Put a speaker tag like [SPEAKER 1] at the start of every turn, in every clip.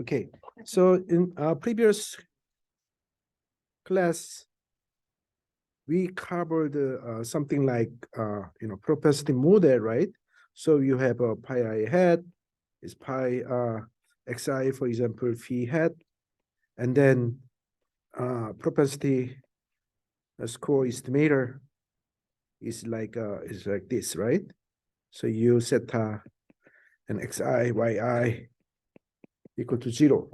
[SPEAKER 1] okay, so in our previous class, we covered something like propensity model, right? So you have a pi I hat is pi xi, for example, phi hat, and then propensity score estimator is like this, right? So u zeta and xi yi equal to 0.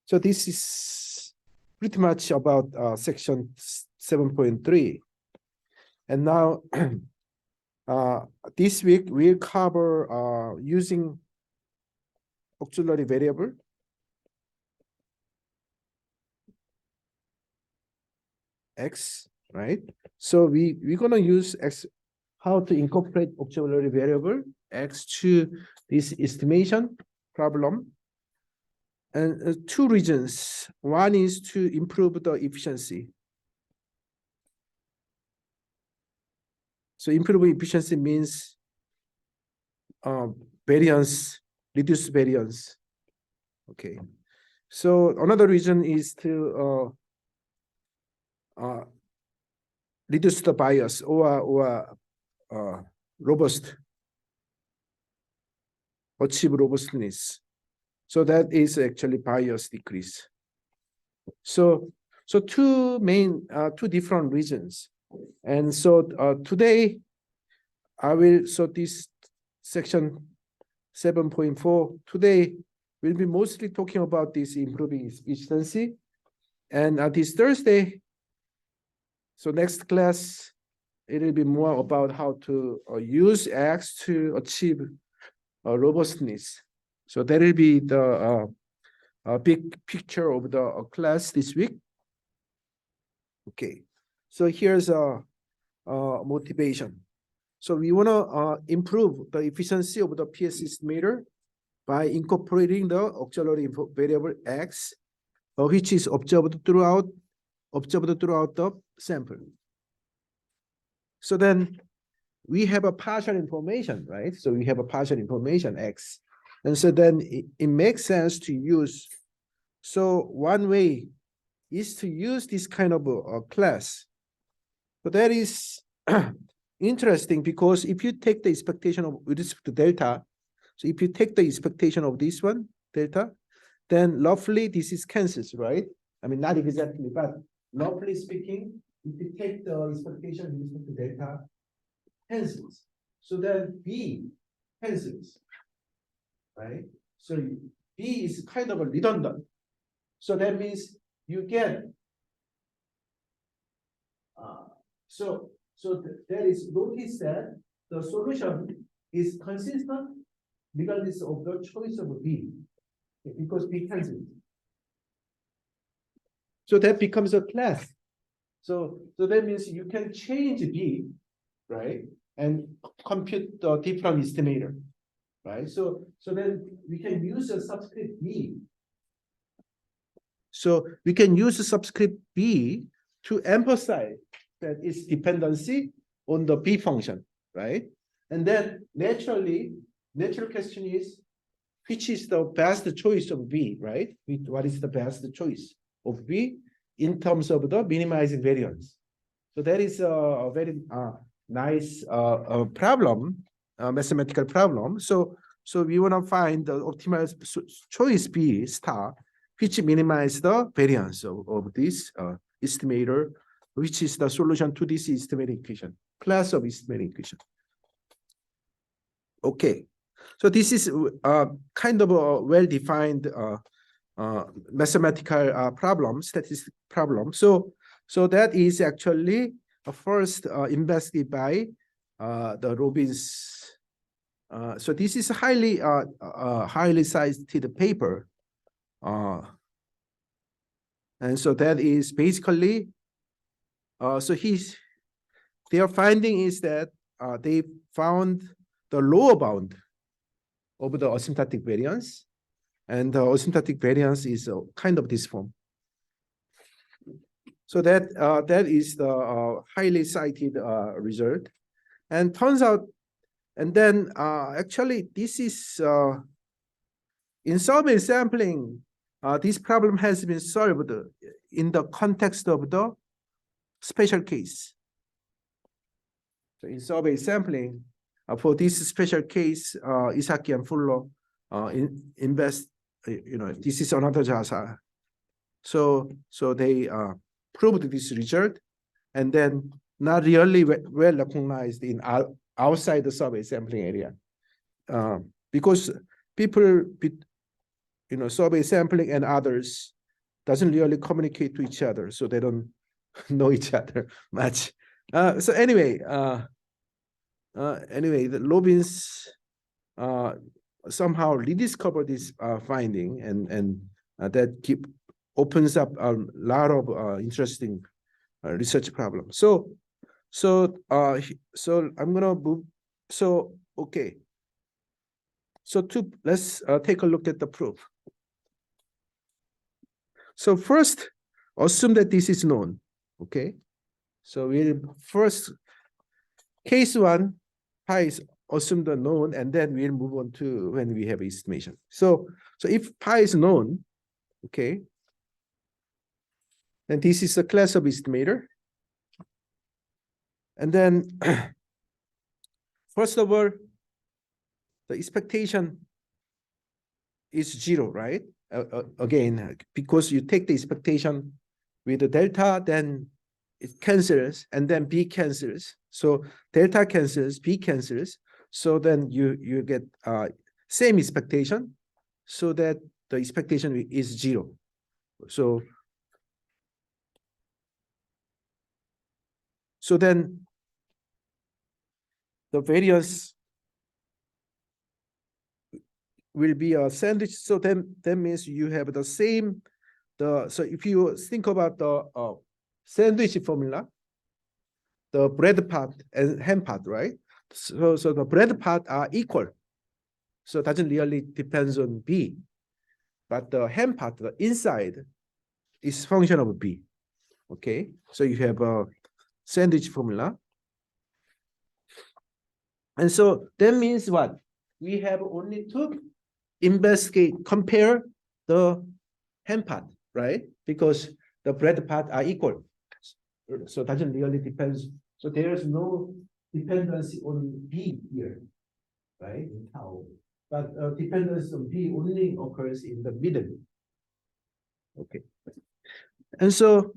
[SPEAKER 1] So this is pretty much about section 7.3. And now this week we'll cover using auxiliary variable x, right? So we're gonna use x, how to incorporate auxiliary variable x to this estimation problem. And two reasons. One is to improve the efficiency. So improving efficiency means variance, reduce variance. Okay. So another reason is to reduce the bias or robust, achieve robustness. So that is actually bias decrease. So two different reasons. And so today this section 7.4, today we'll be mostly talking about this improving efficiency. And this Thursday, so next class, it will be more about how to use X to achieve robustness. So that will be the big picture of the class this week. Okay, so here's a motivation. So we want to improve the efficiency of the PS estimator by incorporating the auxiliary variable X, which is observed throughout the sample. So then we have a partial information, right? So we have a partial information X. And so then it makes sense to use. So one way is to use this kind of a class. But that is interesting because if you take the expectation of with respect to delta, so if you take the expectation of this one, delta, then roughly this is cancels, right? I mean, not exactly, but roughly speaking, if you take the expectation with respect to delta, cancels. So then B cancels, right? So B is kind of a redundant. So that means you get that is, notice that the solution is consistent regardless of the choice of B, because B cancels. So that becomes a class. So that means you can change B, right, and compute the different estimator, right? So then we can use a subscript B. So we can use a subscript B to emphasize that its dependency on the B function, right? And then natural question is, which is the best choice of B, right? What is the best choice of B in terms of the minimizing variance? So that is a very nice problem, mathematical problem. So we want to find the optimal choice B star, which minimize the variance of this estimator, which is the solution to this estimating equation, class of estimating equation. Okay, so this is kind of a well-defined mathematical problem, statistical problem. So that is actually first investigated by the Robbins. So this is a highly cited paper. And so that is basically, their finding is that they found the lower bound of the asymptotic variance, and the asymptotic variance is kind of this form. So that is the highly cited result, and turns out, and then actually this is In survey sampling, this problem has been solved in the context of the special case. So in survey sampling, for this special case, Isaki and Fuller invest, this is another JASA. So they proved this result, and then not really well recognized in outside the survey sampling area, because people, survey sampling and others doesn't really communicate to each other, so they don't know each other much. So anyway, the Robbins somehow rediscovered this finding, and that opens up a lot of interesting research problems. So I'm gonna move. So okay. So let's take a look at the proof. So first, assume that this is known. Okay. So we'll first case one, pi is assume the known, and then we'll move on to when we have estimation. So if pi is known, okay, then this is a class of estimator. And then first of all, the expectation is 0, right? Again, because you take the expectation with the delta, then it cancels, and then B cancels. So delta cancels, B cancels. So then you get same expectation, so that the expectation is 0. So then the variance will be a sandwich. So then that means you have the same, so if you think about the sandwich formula, the bread part and ham part, right? So the bread part are equal. So it doesn't really depends on B. But the ham part, the inside, is function of B. Okay, so you have a sandwich formula. And so that means what? We have only to investigate, compare the ham part, right? Because the bread part are equal. So it doesn't really depends. So there's no dependency on B here, right? But dependence on B only occurs in the middle. Okay. And so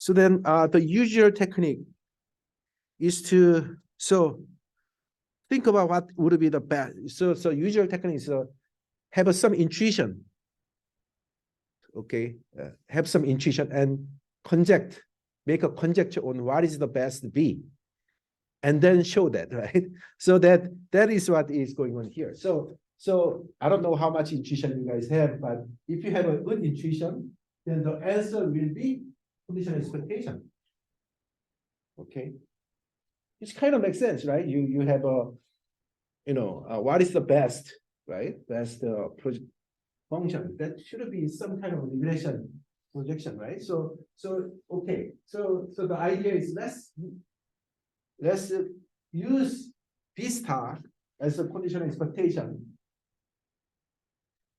[SPEAKER 1] then the usual technique is to think about what would be the best. So usual technique is have some intuition. Okay, have some intuition and make a conjecture on what is the best B, and then show that, right? So that is what is going on here. So I don't know how much intuition you guys have, but if you have a good intuition, then the answer will be conditional expectation. Okay, it kind of makes sense, right? You have a, what is the best, right? Best function that should be some kind of regression projection, right? So okay, so the idea is let's use B star as a conditional expectation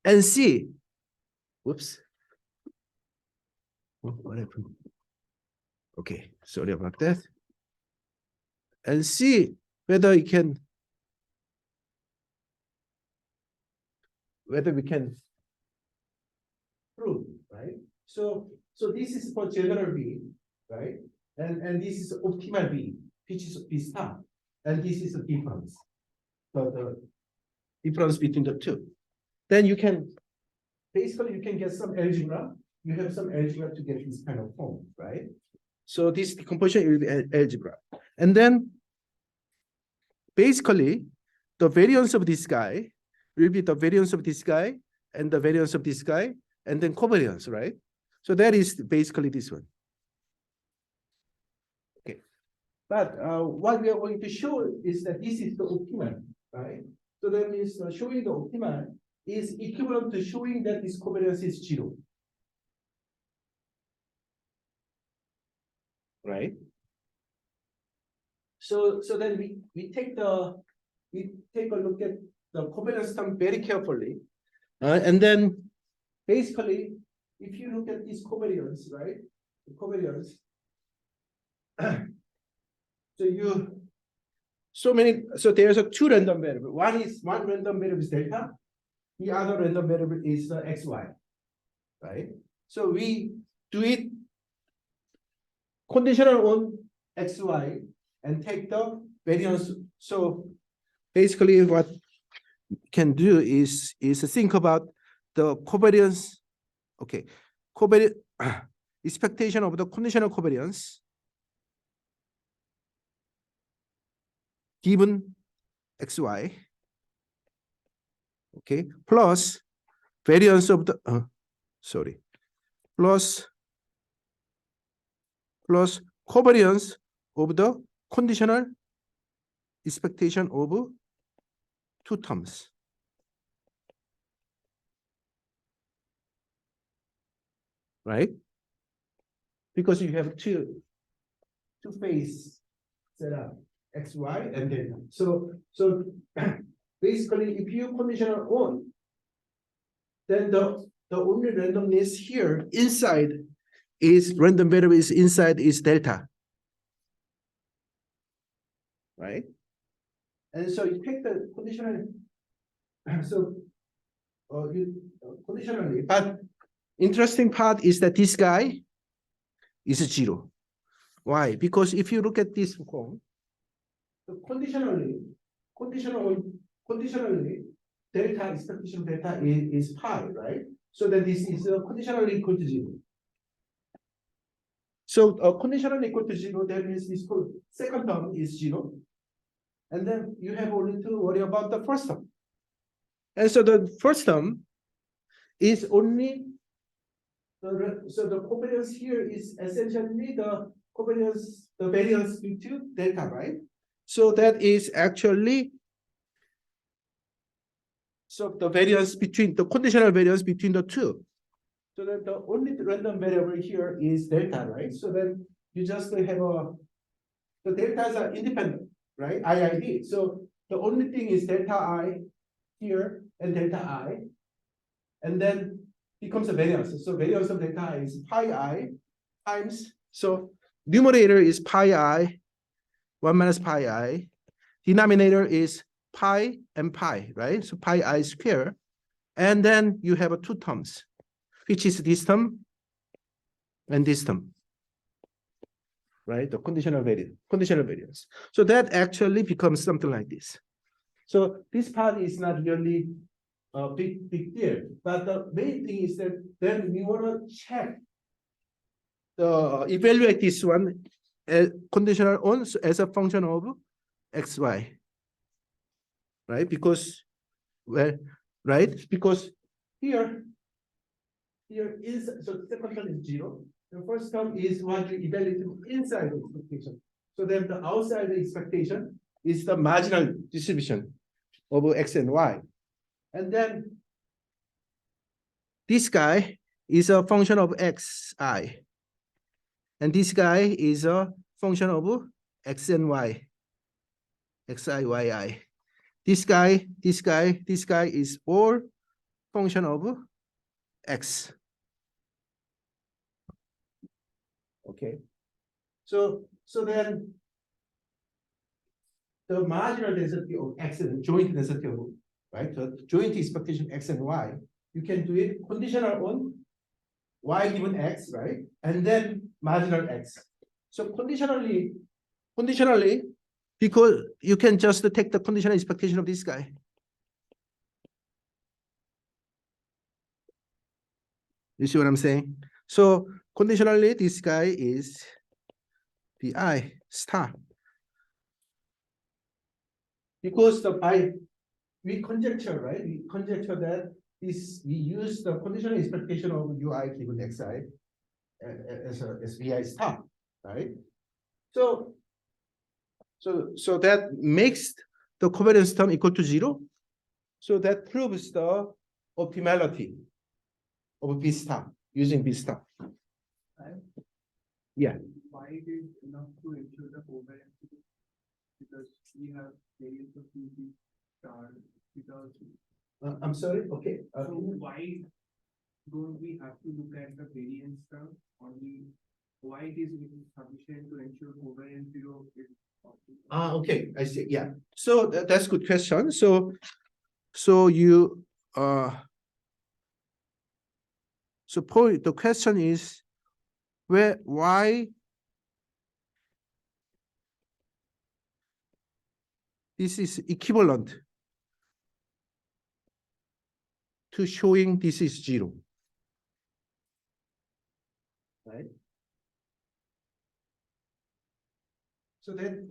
[SPEAKER 1] and see. Whoops. What happened? Okay, sorry about that. And see whether we can prove, right? So this is for general B, right? And this is optimal B, which is B star, and this is the difference. So the difference between the two. Then you can basically get some algebra. You have some algebra to get this kind of form, right? So this decomposition will be algebra, and then basically the variance of this guy will be the variance of this guy and the variance of this guy, and then covariance, right? So that is basically this one. Okay, but what we are going to show is that this is the optimal, right? So that means showing the optimal is equivalent to showing that this covariance is 0. Right? So then we take a look at the covariance term very carefully. And then basically, if you look at these covariance, right? The covariance. So there's a two random variable. One random variable is delta, the other random variable is the xy, right? So we do it conditional on xy and take the variance. So basically what we can do is think about the covariance, okay, covariance expectation of the conditional covariance given xy, okay, plus variance of the plus covariance of the conditional expectation of two terms. Right? Because you have two phase set up, xy and delta. So basically if you conditional on, then the only randomness here inside is random variable is inside is delta. Right? And so you take the conditional, so you conditionally, but interesting part is that this guy is 0. Why? Because if you look at this form, conditionally, delta expectation delta is pi, right? So then this is conditionally equal to 0. So conditionally equal to 0, that means this second term is 0. And then you have only to worry about the first term. And so the first term is only, so the covariance here is essentially the covariance, the variance between delta, right? So that is actually, so the variance between, the conditional variance between the two. So that the only random variable here is delta, right? So then you just have the deltas are independent, right? IID. So the only thing is delta I here and delta I, and then becomes a variance. So variance of delta I is pi I times, so numerator is pi I, 1 minus pi I. Denominator is pi and pi, right? So pi I square. And then you have two terms, which is this term and this term, right? The conditional variance. So that actually becomes something like this. So this part is not really a big deal, but the main thing is that then we want to check evaluate this one as conditional on as a function of xy, right? Because, well, right? Because here is, so the second term is 0. The first term is what you evaluate inside the expectation. So then the outside the expectation is the marginal distribution of x and y. And then this guy is a function of xi. And this guy is a function of x and y, xi, yi. This guy is all function of x. Okay. So then the marginal density of x and joint density of, right? The joint expectation x and y, you can do it conditional on y given x, right? And then marginal x. So conditionally, because you can just take the conditional expectation of this guy. You see what I'm saying? So conditionally, this guy is bi star. Because we conjecture, right? We conjecture that we use the conditional expectation of ui given xi as vi star, right? So that makes the covariance term equal to 0. So that proves the optimality of B star using B star. Yeah.
[SPEAKER 2] Why it is enough to ensure the covariance? Because we have various of B star Without,
[SPEAKER 1] I'm sorry. Okay.
[SPEAKER 2] so why don't we have to look at the variance term only? Why it is sufficient to ensure covariance zero is possible?
[SPEAKER 1] Okay. I see. Yeah. So that's good question. So you so Paul, the question is why this is equivalent to showing this is zero, right? So then,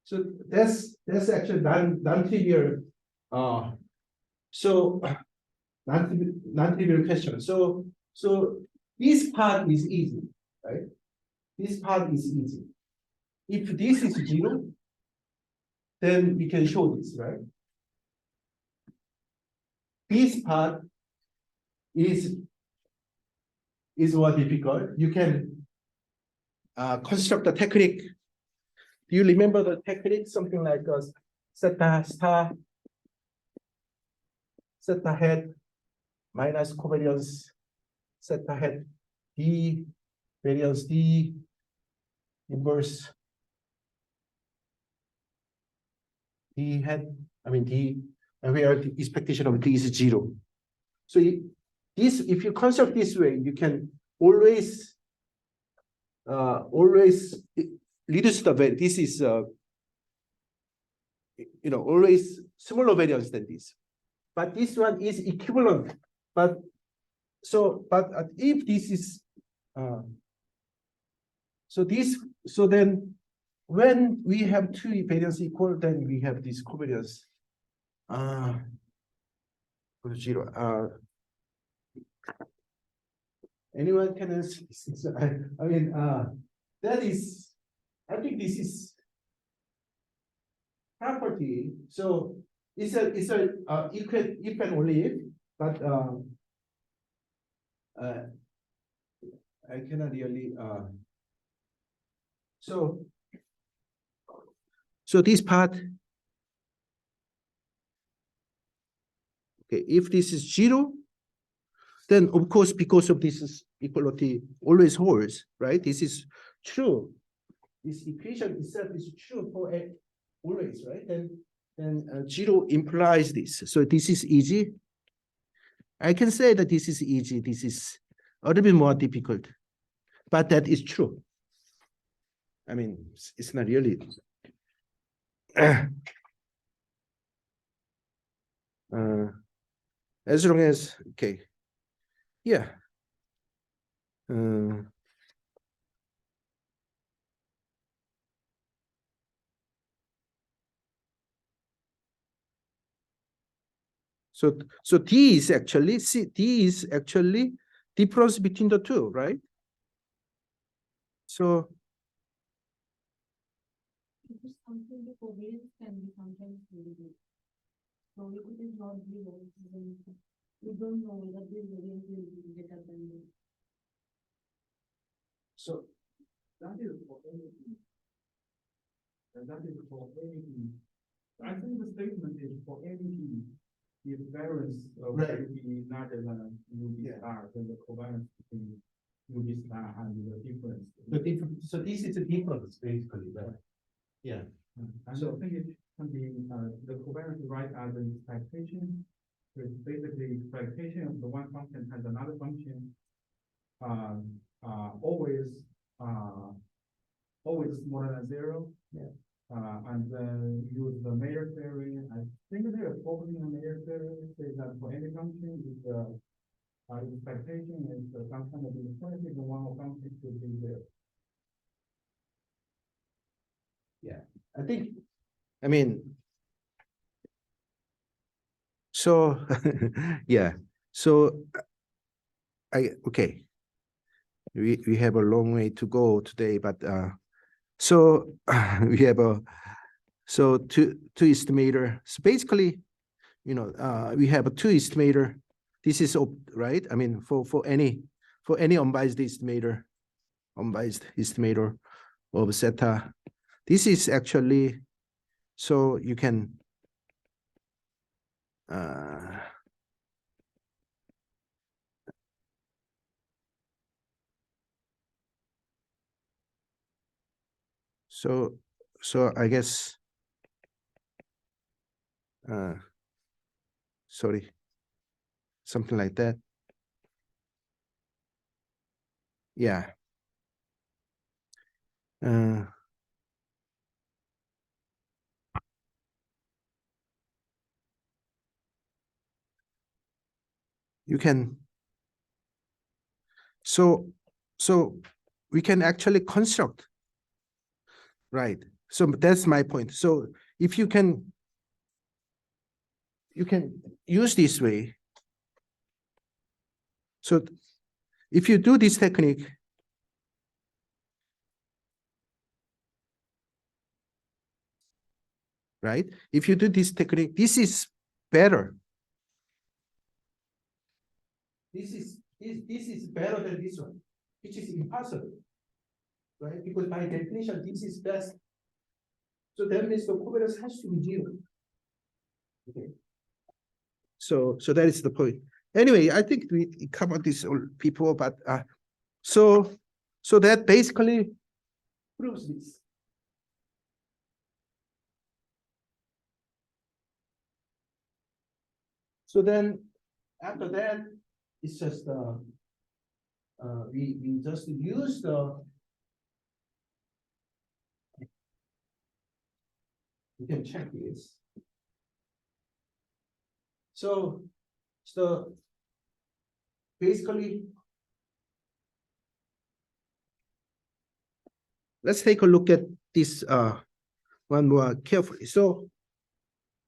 [SPEAKER 1] so that's actually non-trivial. So non-trivial question. So this part is easy, right? This part is easy. If this is zero, then we can show this, right? This part is more difficult. You can construct the technique. Do you remember the technique? Something like theta star, theta head minus covariance, theta head D, variance D, inverse D head, D, and where the expectation of D is zero. So if you construct this way, you can always reduce the value. This is always smaller variance than this. But this one is equivalent. But if this is so then when we have two variance equal, then we have this covariance zero. Anyone can answer this? That is, I think this is property. So it's a you can only if, but I cannot really so this part, okay, if this is zero, then of course, because of this is equality always holds, right? This is true. This equation itself is true for always, right? Then zero implies this. So this is easy. I can say that this is easy. This is a little bit more difficult, but that is true. It's not really. As long as, okay. Yeah. So D is actually difference between the two, right? So
[SPEAKER 3] something the covariance can be sometimes very good. So if it is not zero, we don't know whether this variance will be better than this.
[SPEAKER 1] So
[SPEAKER 2] That is for anything. And that is for anything. I think the statement is for anything. If variance of
[SPEAKER 1] Right.
[SPEAKER 2] UV larger than UV star, then the covariance between UV star and the difference.
[SPEAKER 1] so this is a difference basically, right? Yeah.
[SPEAKER 2] And so I think it can be the covariance right as an expectation. So it's basically expectation of the one function has another function. Always smaller than zero.
[SPEAKER 1] Yeah.
[SPEAKER 2] And then use the Mayer theory. I think they are focusing on Mayer theory, say that for any function, if the expectation is some kind of inequality, the one function should be there.
[SPEAKER 1] Yeah. So yeah. So okay. We have a long way to go today, but so we have two estimator. So basically, we have a two estimator. This is right. For any unbiased estimator of zeta. This is actually, so you can So I guess sorry, something like that. Yeah. You can. So we can actually construct, right? So that's my point. So if you can use this way. So if you do this technique, right? If you do this technique, this is better. This is better than this one, which is impossible, right? Because by definition, this is best. So that means the covariance has to be zero. Okay. So that is the point. Anyway, I think we covered this all before, but so that basically proves this. So then after that, it's just we just use the, you can check this. So basically, let's take a look at this one more carefully. So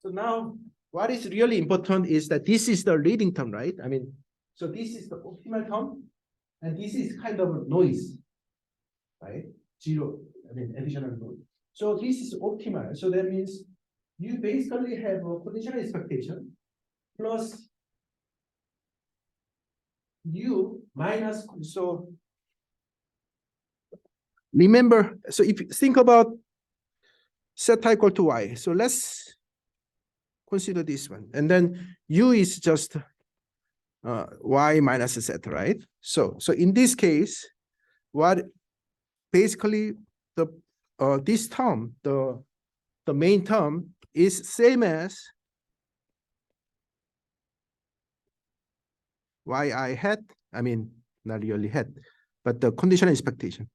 [SPEAKER 1] now what is really important is that this is the leading term, right? I mean, so this is the optimal term, and this is kind of a noise, right? Zero, I mean, additional noise. So this is optimal. So that means you basically have a conditional expectation plus u minus, so remember, so if you think about theta equal to y, so let's consider this one, and then u is just y minus z, right? So in this case, what basically the this term, the main term is same as yi hat, I mean not really hat, but the conditional expectation.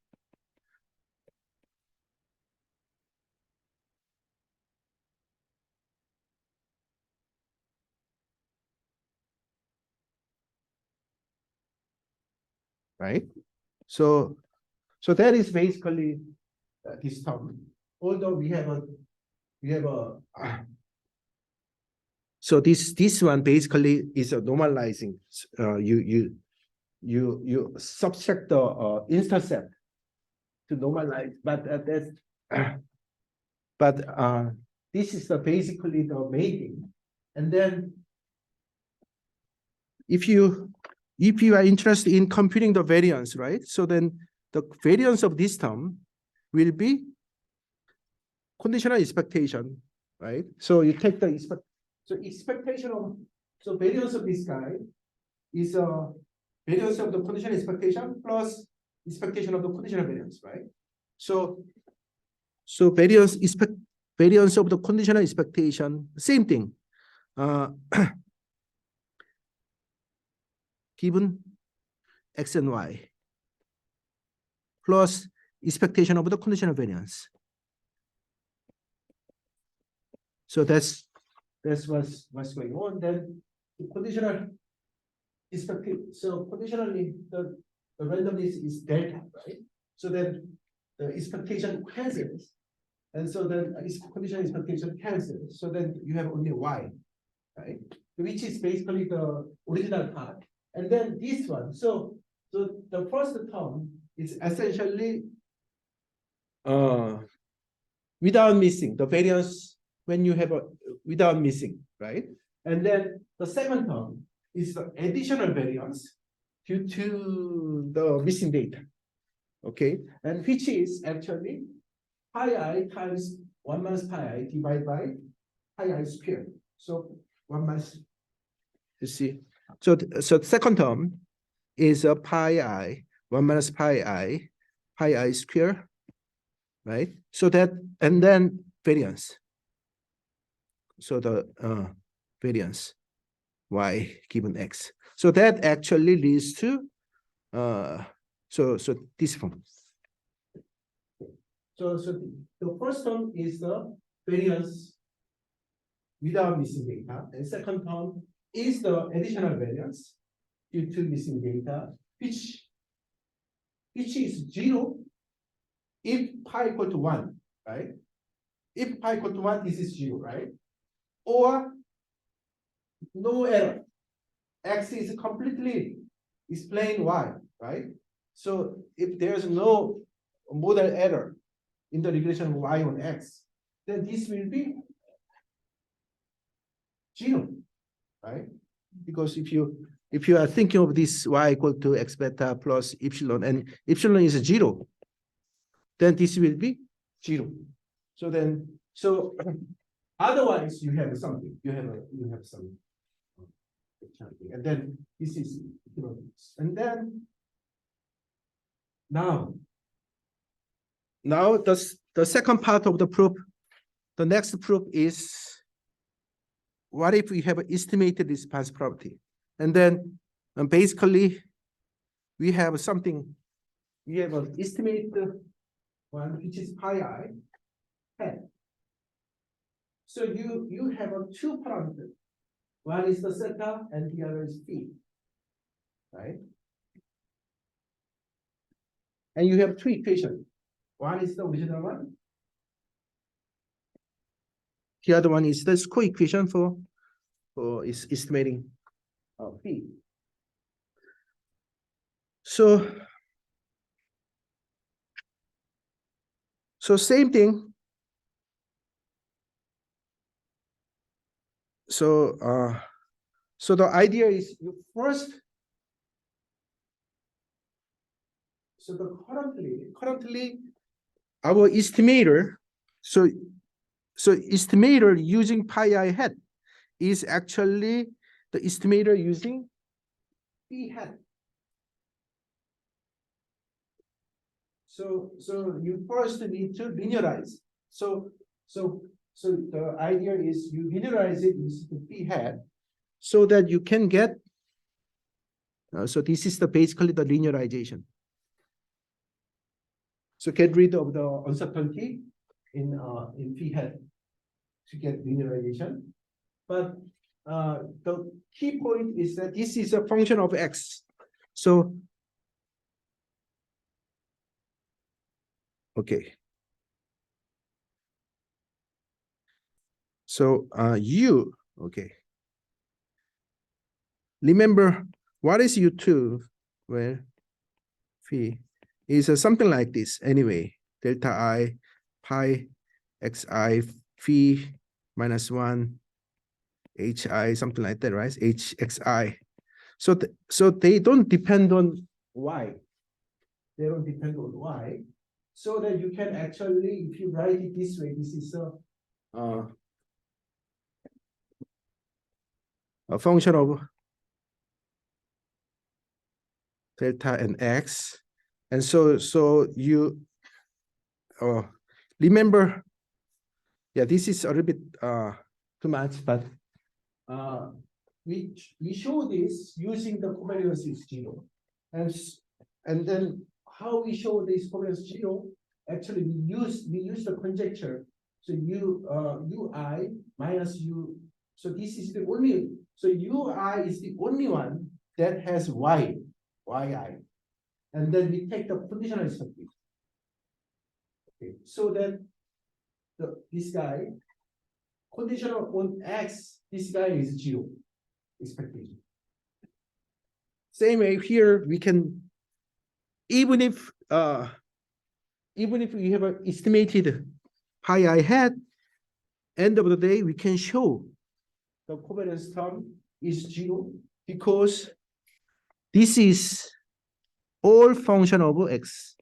[SPEAKER 1] Right? So that is basically this term. Although we have a so this one basically is a normalizing. You subtract the intercept to normalize, but that's but this is basically the main thing. And then if you are interested in computing the variance, right? So then the variance of this term will be conditional expectation, right? So you take the expectation of, so variance of this guy is variance of the conditional expectation plus expectation of the conditional variance, right? So variance of the conditional expectation, same thing. Given x and y plus expectation of the conditional variance. So that's what's going on. Then the conditional expectation. So conditionally, the randomness is delta, right? So then the expectation cancels, and so then conditional expectation cancels. So then you have only y, right? Which is basically the original part. And then this one. So the first term is essentially without missing the variance when you have a without missing, right? And then the second term is the additional variance due to the missing data. Okay, and which is actually pi I times 1 minus pi I divided by pi I squared. So 1 minus, you see. So the second term is a pi I, 1 minus pi I square, right? So that, and then variance. So the variance y given x. So that actually leads to so this form. So the first term is the variance without missing data, and second term is the additional variance due to missing data, which is 0 if pi equal to 1, right? If pi equal to 1, this is 0, right? Or no error. X is completely explain y, right? So if there's no modal error in the regression of y on x, then this will be 0, right? Because if you are thinking of this y equal to x beta plus epsilon, and epsilon is 0, then this will be 0. So otherwise you have something. You have some something, and then this is and then now the second part of the proof, the next proof is what if we have an estimated response property, and then basically we have something, we have an estimated one which is pi I hat. So you have a two parameters. One is the theta and the other is phi, right? And you have two equations. One is the original one. The other one is the co-equation for estimating phi. So same thing. So the idea is you first. So the currently our estimator, so estimator using pi I hat is actually the estimator using phi hat. So you first need to linearize. So the idea is you linearize it using the phi hat so that you can get. So this is basically the linearization. So get rid of the uncertainty in phi hat to get linearization. But the key point is that this is a function of x. So okay. So u, okay. Remember what is u2? Well, phi is something like this anyway. Delta I pi xi phi minus 1 hi, something like that, right? hxi. So they don't depend on y. They don't depend on y. So that you can actually, if you write it this way, this is a function of delta and x. And so you remember, yeah, this is a little bit too much, but we show this using the covariance is 0. And then how we show this covariance 0, actually we use the conjecture. So ui minus u. So this is the only, so ui is the only one that has yi. And then we take the conditional expectation. Okay, so that this guy, conditional on x, this guy is 0 expectation. Same way here, we can, even if we have an estimated pi I hat, end of the day, we can show the covariance term is 0 because this is all function of x,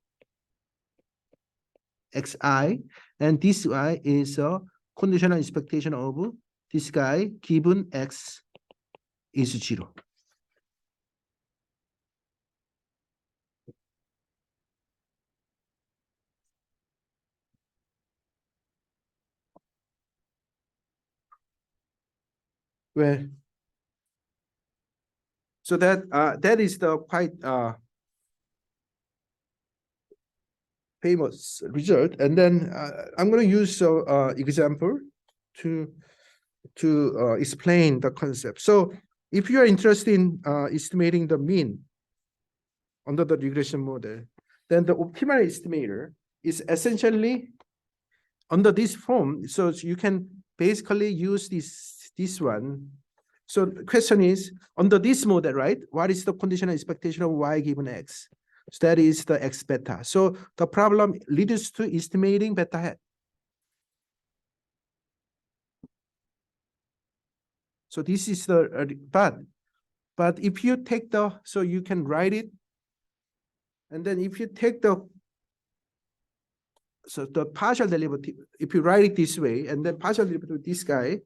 [SPEAKER 1] xi, and this y is a conditional expectation of this guy given X is 0. Well, so that is the quite famous result. And then I'm going to use example to explain the concept. So if you are interested in estimating the mean under the regression model, then the optimal estimator is essentially under this form. So you can basically use this one. So the question is, under this model, right? What is the conditional expectation of y given x? So that is the x beta. So the problem leads to estimating beta hat. So this is the but if you take the, so you can write it, and then if you take the, so the partial derivative, if you write it this way, and then partial derivative of this guy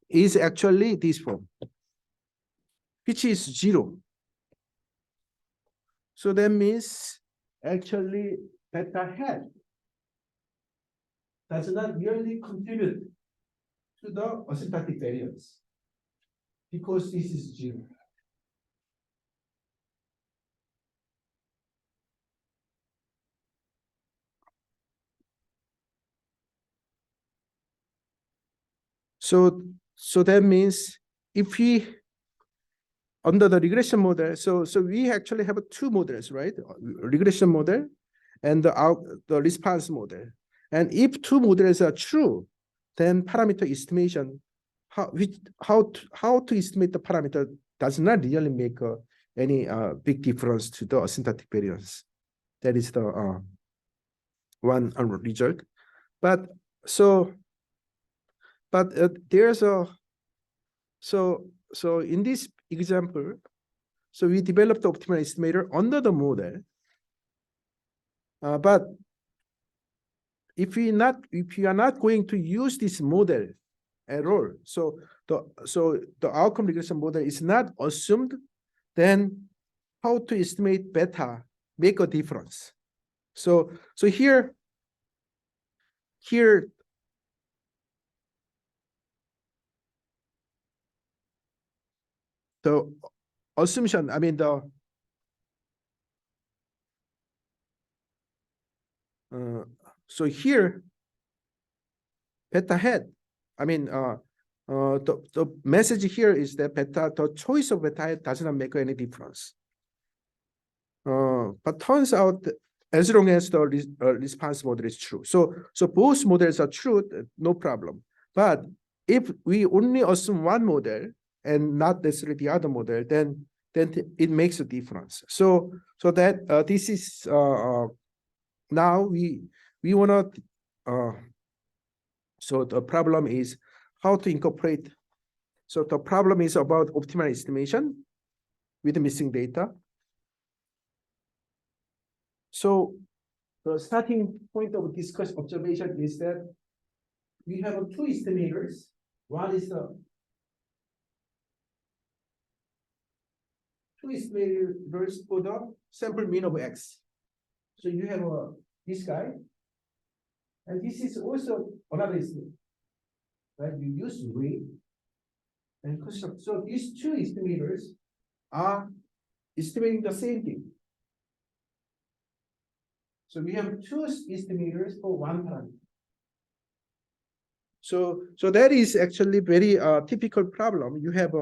[SPEAKER 1] is actually this form, which is 0. So that means actually beta hat does not really contribute to the asymptotic variance because this is 0. So that means if we under the regression model, so we actually have two models, right? Regression model and the response model. And if two models are true, then parameter estimation, how to estimate the parameter does not really make any big difference to the asymptotic variance. That is the one result. But there's a so in this example, so we developed the optimal estimator under the model. But if you are not going to use this model at all, so the outcome regression model is not assumed, then how to estimate beta make a difference. So here the assumption, I mean so here beta hat, I mean the message here is that the choice of beta hat does not make any difference. But turns out as long as the response model is true, so both models are true, no problem. But if we only assume one model and not necessarily the other model, then it makes a difference. So that this is now we want to so the problem is how to incorporate. So the problem is about optimal estimation with missing data. So the starting point of this observation is that we have two estimators. One is the two estimators for the sample mean of x. So you have this guy, and this is also another estimator, right? You use weight and construct. So these two estimators are estimating the same thing. So we have two estimators for one parameter. So that is actually very typical problem. You have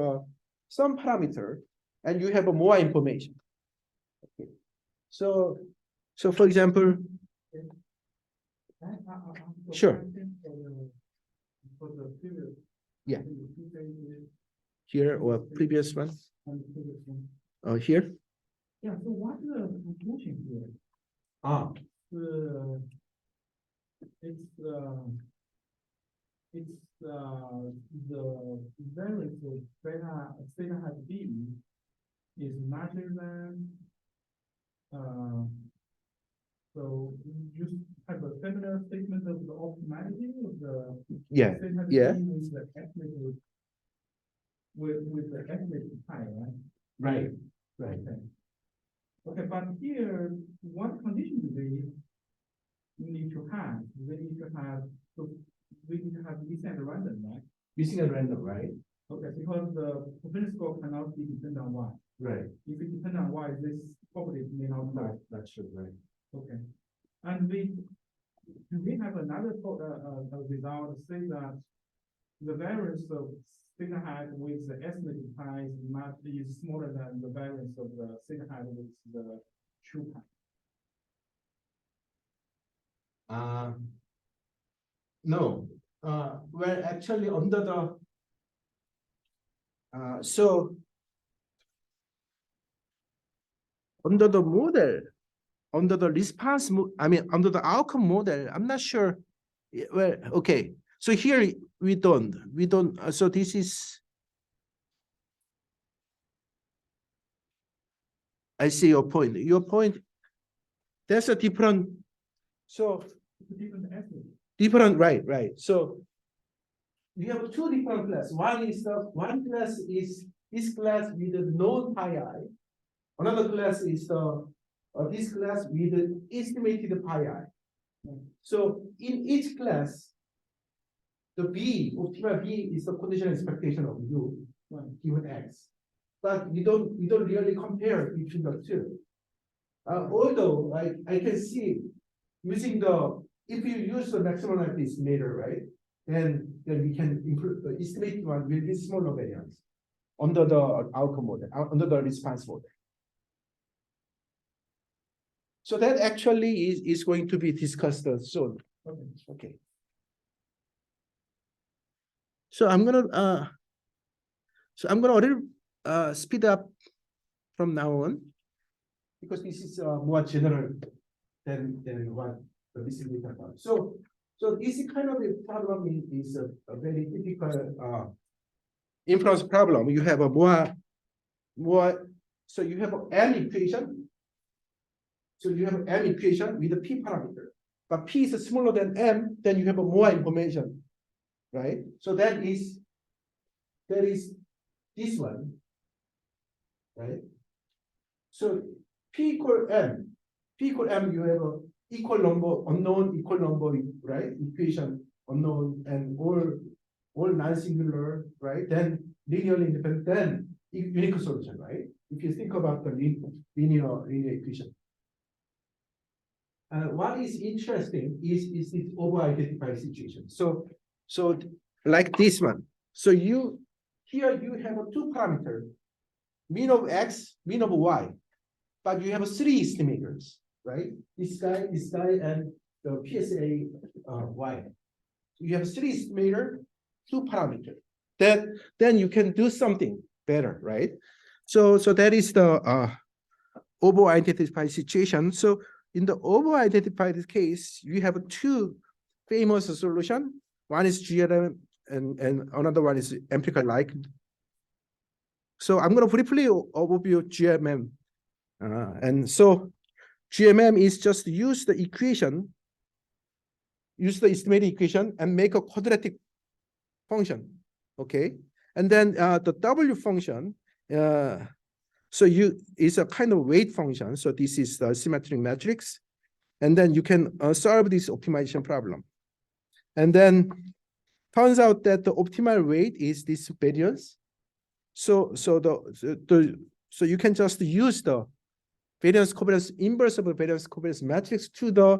[SPEAKER 1] some parameter and you have more information. Okay. So for example, sure. Yeah. Here or previous one? Oh, here?
[SPEAKER 2] Yeah, so what's the conclusion here? It's the variance of theta hat B is larger than So you just have a similar statement of the optimality of the.
[SPEAKER 1] Yeah,
[SPEAKER 2] same has
[SPEAKER 1] yeah.
[SPEAKER 2] been with the ethnic with the ethnic pi, right?
[SPEAKER 1] Right, right.
[SPEAKER 2] Okay. Okay, but here, what condition do we need to have? We need to have, so we need to have missing at random, right?
[SPEAKER 1] Missing at random, right?
[SPEAKER 2] Okay, because the propensity score cannot be dependent on y.
[SPEAKER 1] Right.
[SPEAKER 2] If it depends on y, this property may not apply.
[SPEAKER 1] That's true, right?
[SPEAKER 2] Okay. And do we have another result say that the variance of theta hat with the estimated pi is smaller than the variance of the theta hat with the true pi?
[SPEAKER 1] No. Well, actually, under the so under the model, under the response, under the outcome model, I'm not sure. Well, okay. So here we don't. So this is. I see your point. Your point. That's a different. So
[SPEAKER 2] Different estimate.
[SPEAKER 1] different, right. So we have two different classes. One class is this class with the known pi I. Another class is this class with the estimated pi I. So in each class, the optimal B is the conditional expectation of U given X. But we don't really compare between the two. Although I can see using if you use the maximum likely estimator, right? Then we can improve the estimated one with this smaller variance under the outcome model, under the response model. So that actually is going to be discussed soon. Okay. So I'm gonna already speed up from now on because this is more general than what the missing data about. So this kind of a problem is a very typical inference problem. You have a more so you have an M equation. So you have M equation with a P parameter, but P is smaller than M, then you have more information, right? So that is this one, right? So P equal M, you have a equal number, unknown equal number, right? Equation unknown and all non-singular, right? Then linearly independent, then unique solution, right? If you think about the linear equation. What is interesting is this over-identified situation. So like this one. So here you have a two parameter, mean of X, mean of Y, but you have three estimators, right? This guy, and the PSA Y. You have three estimator, two parameter. Then you can do something better, right? So that is the over-identified situation. So in the over-identified case, you have two famous solutions. One is GLM and another one is empirical like. So I'm going to briefly overview GMM. And so GMM is just use the estimated equation and make a quadratic function, okay? And then the W function, so it's a kind of weight function. So this is the symmetric matrix. And then you can solve this optimization problem. And then turns out that the optimal weight is this variance. So you can just use the variance covariance inverse of the variance covariance matrix to the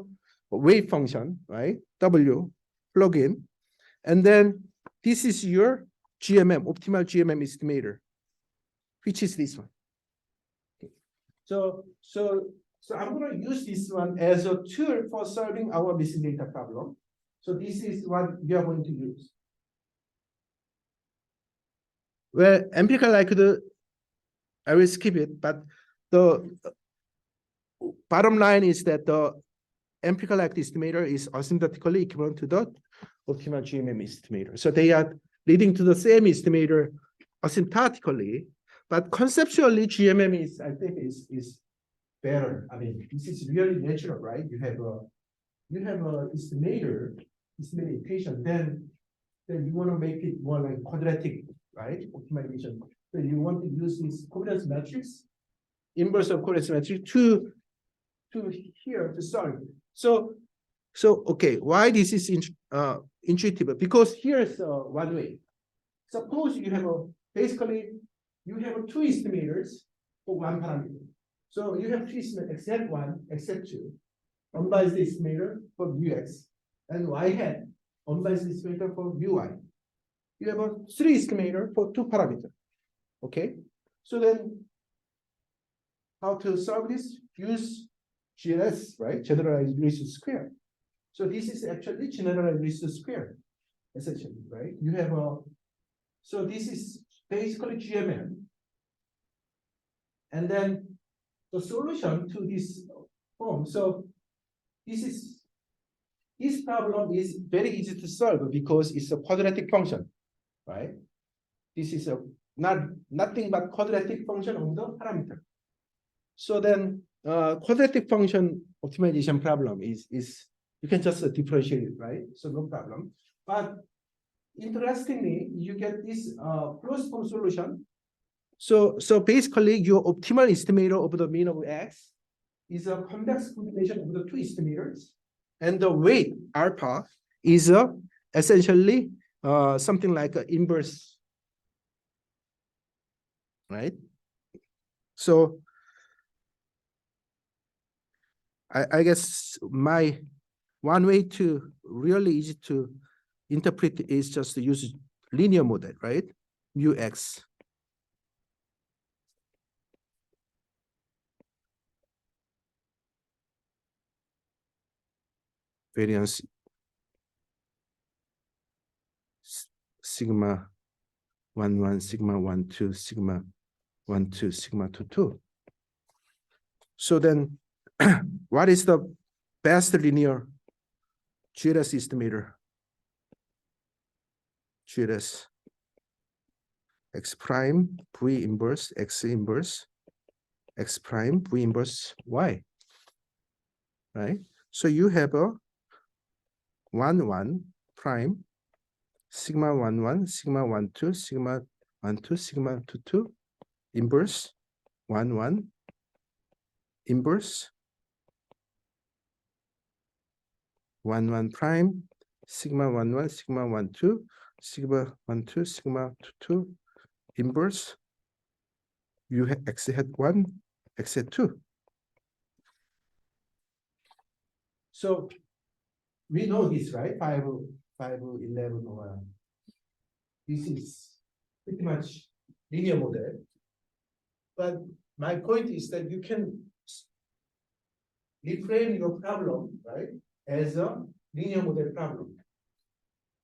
[SPEAKER 1] weight function, right? W, plug in. And then this is your GMM, optimal GMM estimator, which is this one. Okay. So I'm going to use this one as a tool for solving our missing data problem. So this is what we are going to use. Well, empirical likelihood, I will skip it, but the bottom line is that the empirical likelihood estimator is asymptotically equivalent to the optimal GMM estimator. So they are leading to the same estimator asymptotically, but conceptually GMM is, I think, is better. I mean, this is really natural, right? You have a estimated equation, then you want to make it more like quadratic, right? Optimization. So you want to use this covariance matrix, inverse of covariance matrix to here to solve. So okay, why this is intuitive? Because here's one way. Suppose you have basically you have two estimators for one parameter. So you have two estimators, x1, x2, unbiased estimator for ux, and y hat, unbiased estimator for uy. You have a three estimator for two parameters. Okay, so then how to solve this? Use GLS, right? Generalized least square. So this is actually generalized least square, essentially, right? You have a so this is basically GMN, and then the solution to this form. So this problem is very easy to solve because it's a quadratic function, right? This is nothing but quadratic function of the parameter. So then quadratic function optimization problem is you can just differentiate it, right? So no problem. But interestingly, you get this closed form solution. So basically your optimal estimator of the mean of x is a convex combination of the two estimators, and the weight alpha is essentially something like an inverse, right? So I guess my one way to really easy to interpret is just to use linear model, right? Ux. Variance sigma 1, sigma 1, 2, sigma 1, 2, sigma 2, 2. So then what is the best linear GLS estimator? GLS x prime v inverse x inverse x prime v inverse y, right? So you have a 1, 1 prime sigma 1, 1 sigma 1, 2 sigma 1, 2 sigma 2, 2 inverse 1, 1 inverse 1, 1 prime sigma 1, 1 sigma 1, 2 sigma 1, 2 sigma 2, 2 inverse you have x hat 1 x hat 2. So we know this, right? 5, 11 or this is pretty much linear model. But my point is that you can reframe your problem, right, as a linear model problem,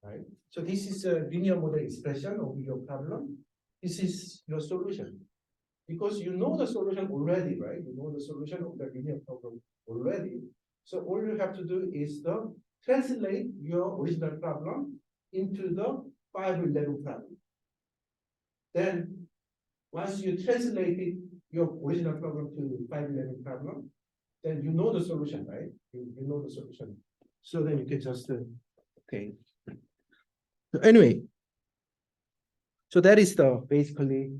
[SPEAKER 1] right? So this is a linear model expression of your problem. This is your solution. Because you know the solution already, right? You know the solution of the linear problem already. So all you have to do is to translate your original problem into the 511 problem. Then once you translated your original problem to 511 problem, then you know the solution, right? You know the solution. So then you can just okay. So anyway, so that is the basically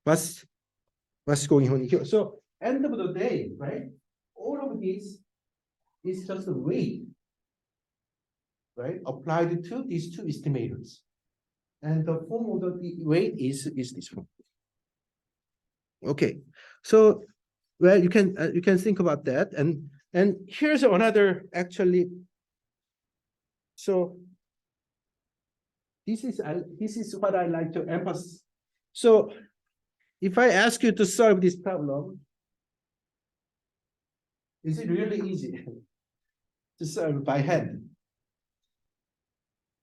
[SPEAKER 1] what's going on here. So end of the day, right? All of this is just a weight, right? Applied to these two estimators. And the form of the weight is this form. Okay, so well you can think about that, and here's another actually. So this is what I like to emphasize. So if I ask you to solve this problem, is it really easy to solve by hand?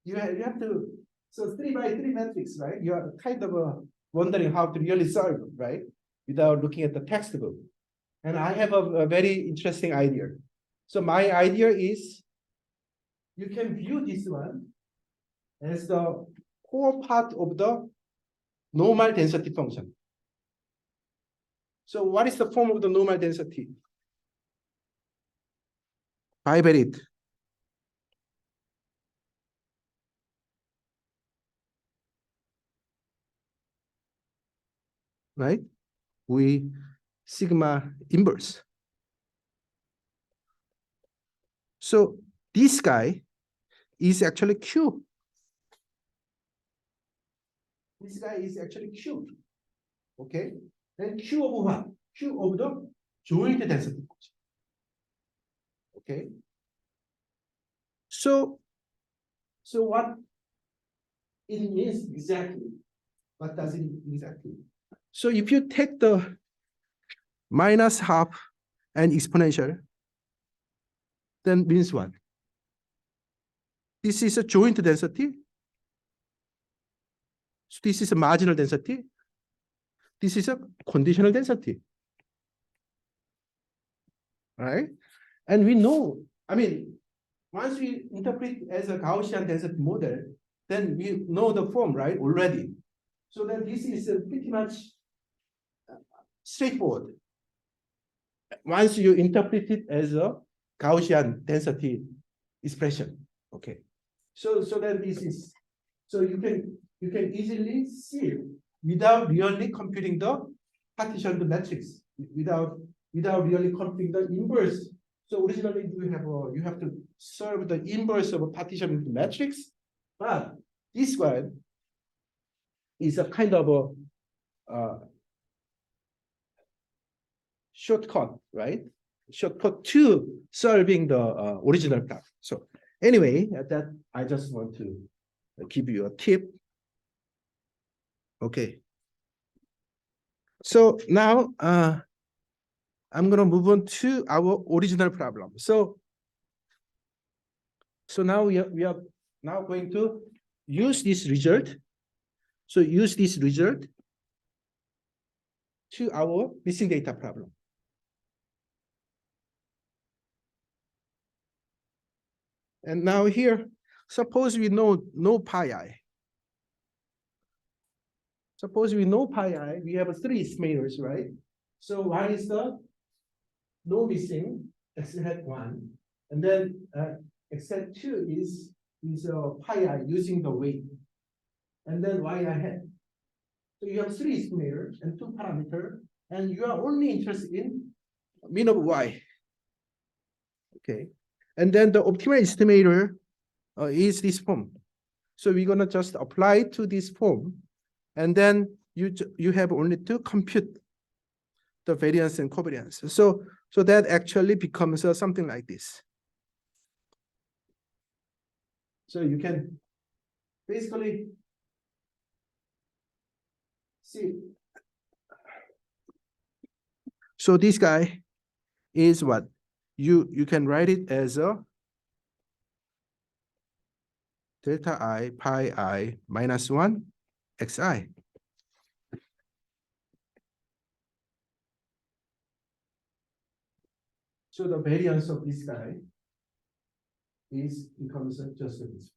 [SPEAKER 1] You have to, so 3 by 3 matrix, right? You are kind of wondering how to really solve, right? Without looking at the textbook. And I have a very interesting idea. So my idea is you can view this one as the core part of the normal density function. So what is the form of the normal density? Bivariate. Right? We sigma inverse. So this guy is actually Q. This guy is actually Q. Okay? Then Q of what? Q of the joint density. Okay? So what it means exactly? What does it mean exactly? So if you take the minus half and exponential, then means what? This is a joint density. So this is a marginal density. This is a conditional density. Right? And we know, I mean, once we interpret as a Gaussian density model, then we know the form, right, already. So then this is pretty much straightforward. Once you interpret it as a Gaussian density expression, okay. So then this is, so you can easily see without really computing the partitioned matrix, without really computing the inverse. So originally you have to solve the inverse of a partitioned matrix, but this one is a kind of a shortcut, right? Shortcut to solving the original problem. So anyway, that I just want to give you a tip. Okay. So now I'm going to move on to our original problem. So now we are now going to use this result. So use this result to our missing data problem. And now here, suppose we know pi I. Suppose we know pi I, we have three estimators, right? So one is the no missing, x hat 1. And then x hat 2 is pi I using the weight. And then y I hat. So you have three estimators and two parameters, and you are only interested in mean of y. Okay. And then the optimal estimator is this form. So we're gonna just apply to this form, and then you have only to compute the variance and covariance. So that actually becomes something like this. So you can basically see. So this guy is what? You can write it as a delta I pi I minus 1 xi. So the variance of this guy becomes just this.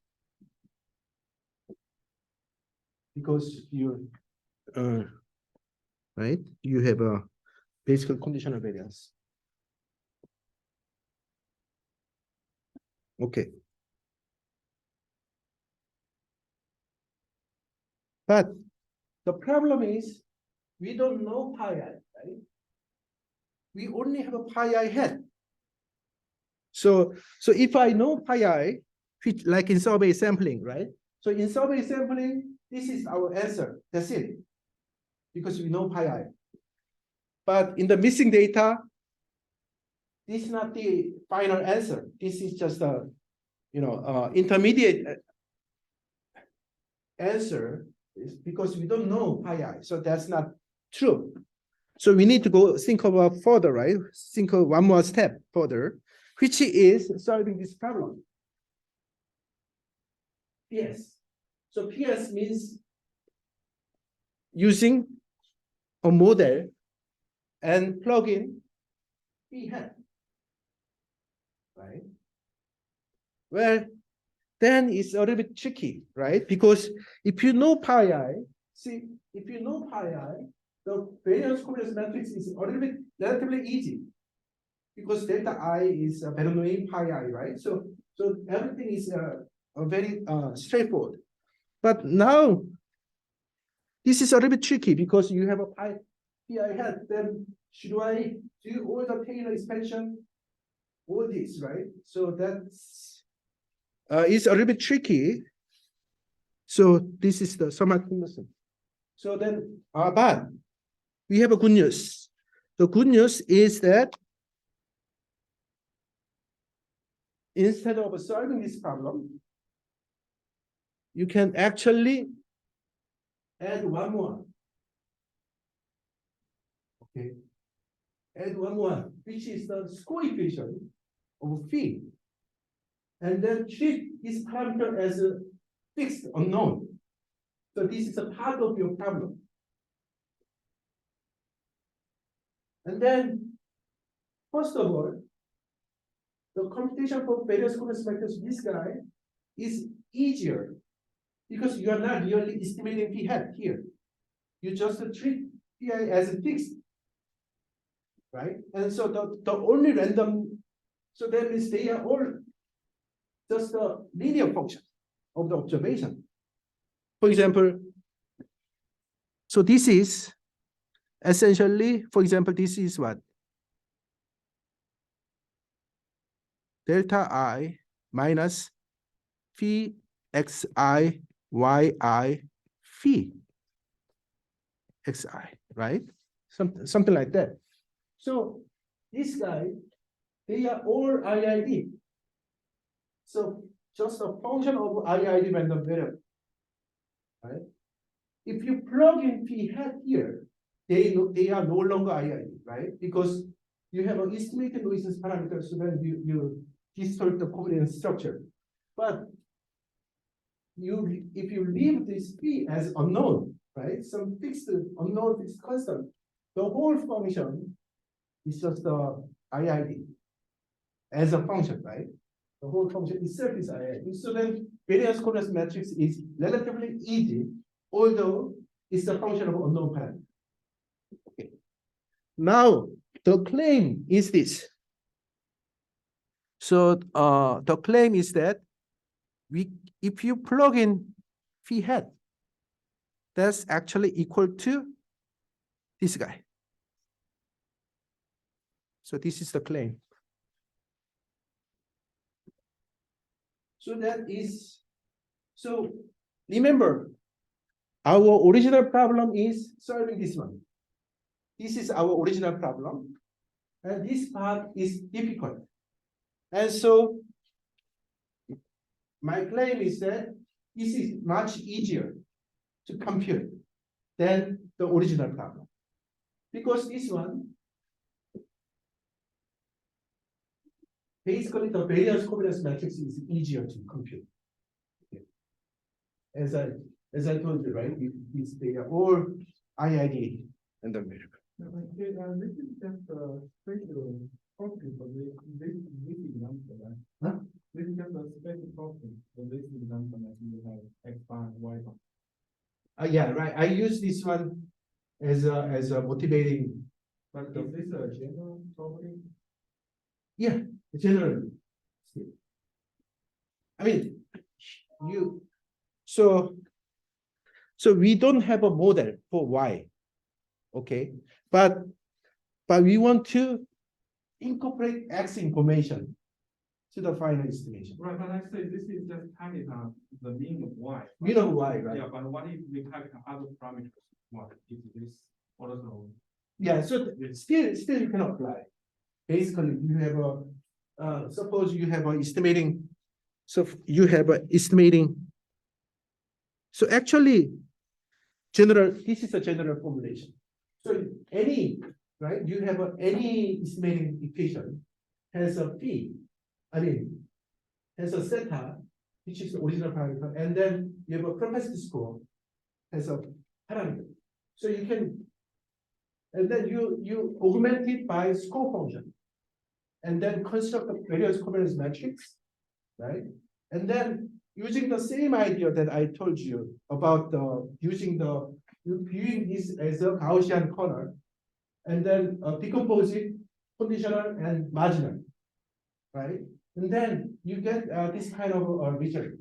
[SPEAKER 1] Because you right, you have a basic conditional variance. Okay. But the problem is we don't know pi I, right? We only have a pi I hat. So if I know pi I, which like in survey sampling, right? So in survey sampling, this is our answer. That's it. Because we know pi I. But in the missing data, this is not the final answer. This is just a intermediate answer, is because we don't know pi I. So that's not true. So we need to go think about further, right? Think of one more step further, which is solving this problem. PS. So PS means using a model and plug in P hat, right? Well, then it's a little bit tricky, right? Because if you know pi I, see, if you know pi I, the variance covariance matrix is a little bit relatively easy because delta I is Bernoulli pi I, right? So everything is very straightforward. But now this is a little bit tricky because you have a pi hat. Then should I do all the Taylor expansion? All this, right? So that's it's a little bit tricky. So this is the somewhat cumbersome. So then, but we have a good news. The good news is that instead of solving this problem, you can actually add one more. Okay. Add one more, which is the coefficient of phi. And then treat this parameter as a fixed unknown. So this is a part of your problem. And then, first of all, the computation for various covariance matrix, this guy is easier because you are not really estimating phi hat here. You just treat phi as a fixed, right? And so the only random, so that means they are all just a linear function of the observation. For example, so this is essentially, for example, this is what? Delta I minus phi xi yi phi xi, right? Something like that. So this guy, they are all IID. So just a function of IID random variable, right? If you plug in phi hat here, they are no longer IID, right? Because you have an estimated noise parameter, so then you distort the covariance structure. But if you leave this phi as unknown, right? Some fixed unknown fixed constant, the whole function is just the IID as a function, right? The whole function itself is IID. So then variance covariance matrix is relatively easy, although it's a function of unknown parameter. Okay. Now the claim is this. So the claim is that if you plug in phi hat, that's actually equal to this guy. So this is the claim. So that is, so remember, our original problem is solving this one. This is our original problem. And this part is difficult. And so my claim is that this is much easier to compute than the original problem. Because this one, basically the variance covariance matrix is easier to compute. Okay. As I told you, right? They are all IID and the measure.
[SPEAKER 2] This is just a special property for this example, right?
[SPEAKER 1] Huh?
[SPEAKER 2] This is just a special property for this example that you have X bar and Y bar.
[SPEAKER 1] Yeah, right. I use this one as a motivating.
[SPEAKER 2] But is this a general property?
[SPEAKER 1] Yeah, generally. I mean, so we don't have a model for Y, okay? But we want to incorporate X information to the final estimation.
[SPEAKER 2] Right, but I say this is just calculate the mean of Y.
[SPEAKER 1] We know Y, right?
[SPEAKER 2] Yeah, but what if we calculate other parameters? What if this also?
[SPEAKER 1] Yeah, so still you can apply. Basically, you have a suppose you have a estimating. So you have a estimating. So actually, this is a general formulation. So any, right? You have any estimating equation has a phi. I mean, has a theta, which is the original parameter, and then you have a propensity score as a parameter. So you can, and then you augment it by score function, and then construct the various covariance matrix, right? And then using the same idea that I told you about using the you viewing this as a Gaussian corner, and then decompose it, conditional and marginal, right? And then you get this kind of result.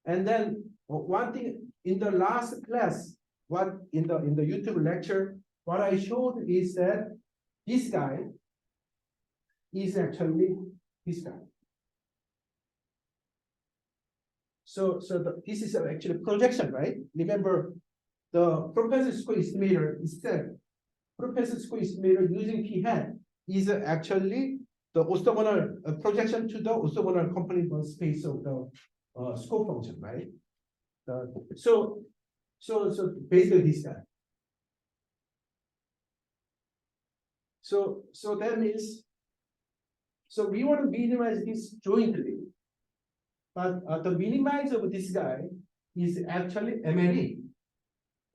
[SPEAKER 1] And then one thing in the last class, what in the YouTube lecture, what I showed is that this guy is actually this guy. So this is actually projection, right? Remember, the propensity score estimator is said propensity score estimator using p hat is actually the orthogonal projection to the orthogonal complement space of the score function, right? So basically this guy. So that means, so we want to minimize this jointly, but the minimize of this guy is actually MLE,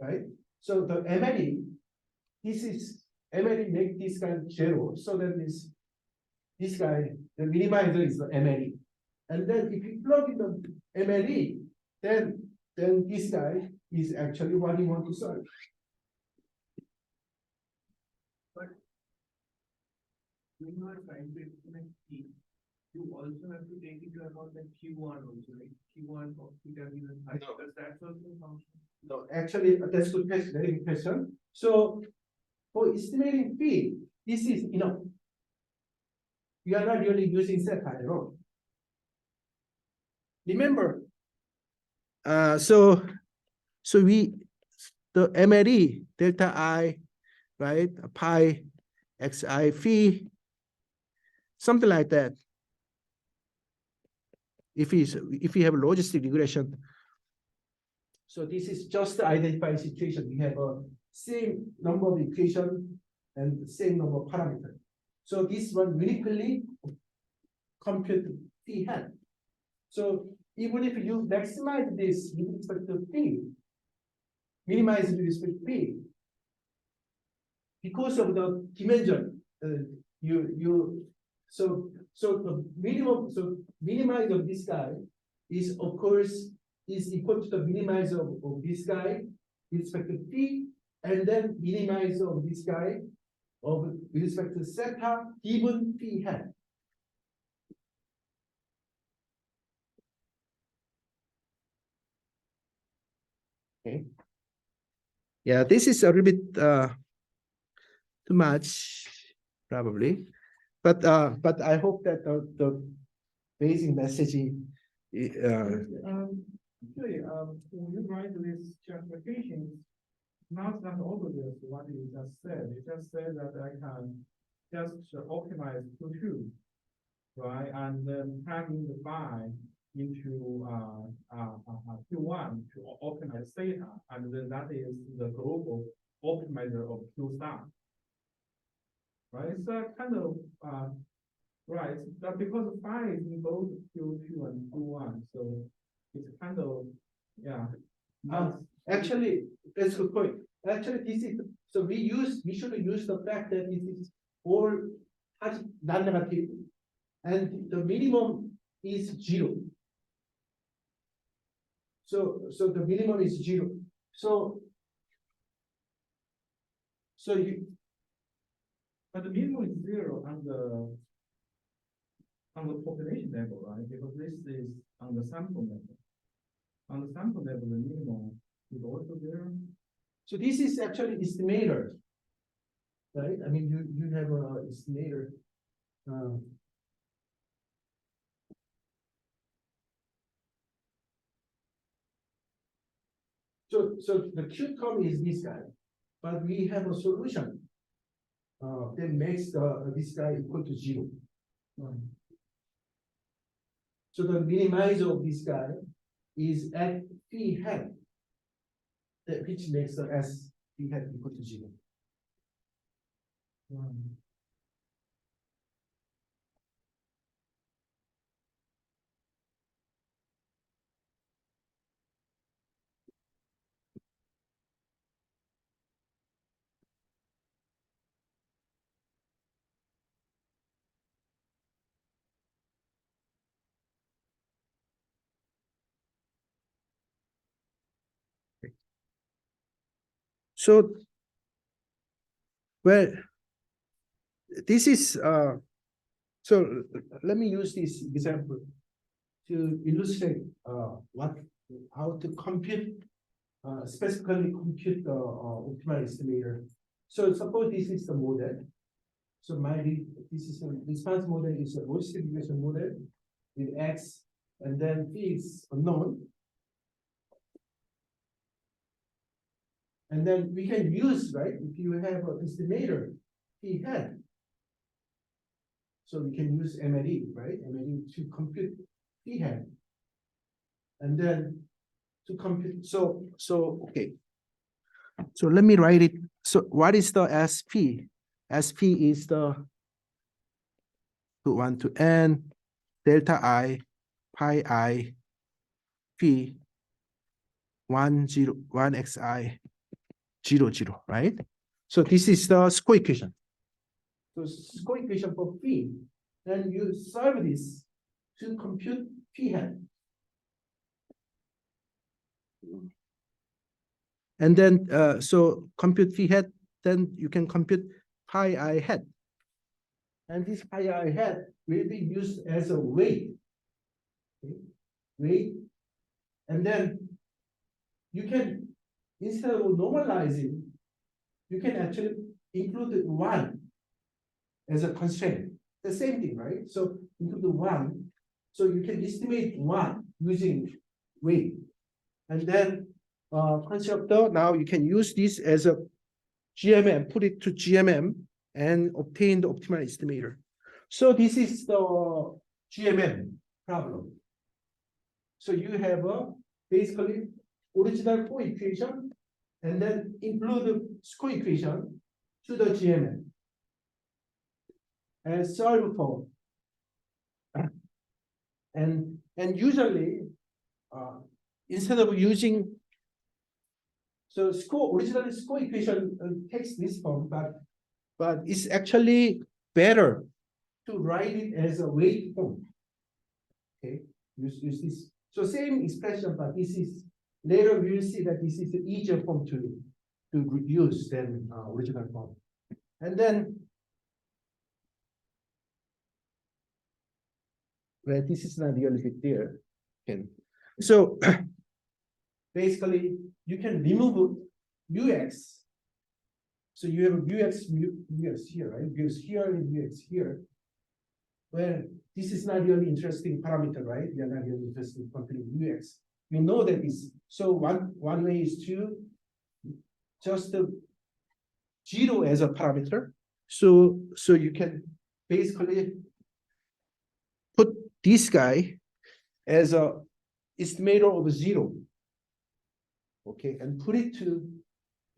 [SPEAKER 1] right? So the MLE, this is MLE make this guy 0, so that means this guy, the minimizer is the MLE. And then if you plug in the MLE, then this guy is actually what you want to solve.
[SPEAKER 4] When you are trying to implement P, you also have to take into account the Q1 also, like Q1 of theta given I.
[SPEAKER 1] No.
[SPEAKER 4] Because that's also a function.
[SPEAKER 1] No, actually, that's good question, very good question. So for estimating P, this is enough. You are not really using set at all. Remember, so we the MLE delta I, right? Pi xi phi, something like that. If we have logistic regression, so this is just the identified situation. We have a same number of equation and the same number of parameters. So this one uniquely compute phi hat. So even if you maximize this with respect to p, minimize with respect to p, because of the dimension, so the minimum, so minimize of this guy is of course is equal to the minimize of this guy with respect to p, and then minimize of this guy with respect to theta given p hat. Okay. Yeah, this is a little bit too much, probably, but I hope that the basic message.
[SPEAKER 2] Actually, when you write this justification, not that obvious what you just said. You just said that I can just optimize two, right? And then having the phi into Q1 to optimize theta, and then that is the global optimizer of Q star. Right? It's kind of right. That because phi is in both Q2 and Q1, so it's kind of yeah. Actually, that's a good point. Actually, this is so we should use the fact that this is all non-negative, and the minimum is 0. So the minimum is 0. So you, but the minimum is 0 on the population level, right? Because this is on the sample level. On the sample level, the minimum is also 0. So this is actually estimator, right? I mean, you have an estimator. So the Q term is this guy, but we have a solution that makes this guy equal to 0. So the minimizer of this guy is at phi hat, which makes the S phi hat equal to 0.
[SPEAKER 1] So, well, this is so let me use this example to illustrate how to compute specifically compute the optimal estimator. So suppose this is the model. So this is a response model is a logistic regression model with X, and then P is unknown. And then we can use, right, if you have an estimator, P hat. So we can use MLE, right? MLE to compute P hat. And then to compute, so okay. So let me write it. So what is the SP? SP is the 1 to N delta I pi I P 1 0 1 xi 0 0, right? So this is the score equation. So score equation for P, then you solve this to compute P hat. And then so compute P hat, then you can compute pi I hat. And this pi I hat will be used as a weight. Okay? Weight. And then you can, instead of normalizing, you can actually include 1 as a constraint. The same thing, right? So include 1. So you can estimate 1 using weight. And then constructor, now you can use this as a GMM, put it to GMM and obtain the optimal estimator. So this is the GMM problem. So you have basically original coequation and then include the score equation to the GMM and solve for. And usually instead of using originally score equation takes this form, but it's actually better to write it as a weight form. Okay, use this. So same expression, but this is later we will see that this is the easier form to use than original form. And then well, this is not really big deal. Okay. So basically you can remove UX. So you have UX here, right? Because here and UX here. Well, this is not really interesting parameter, right? We are not really interested in computing UX. We know that this. So one way is to just 0 as a parameter. So you can basically put this guy as a estimator of 0. Okay, and put it to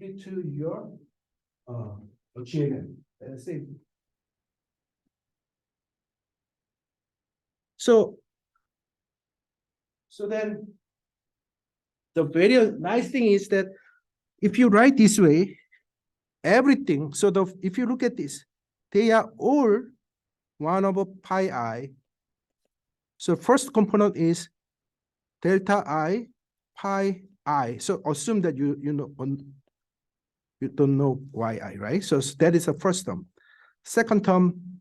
[SPEAKER 1] your GMM. Say. So then the very nice thing is that if you write this way, everything, so if you look at this, they are all 1 over pi I. So first component is delta I pi I. So assume that you don't know yi, right? So that is the first term. Second term,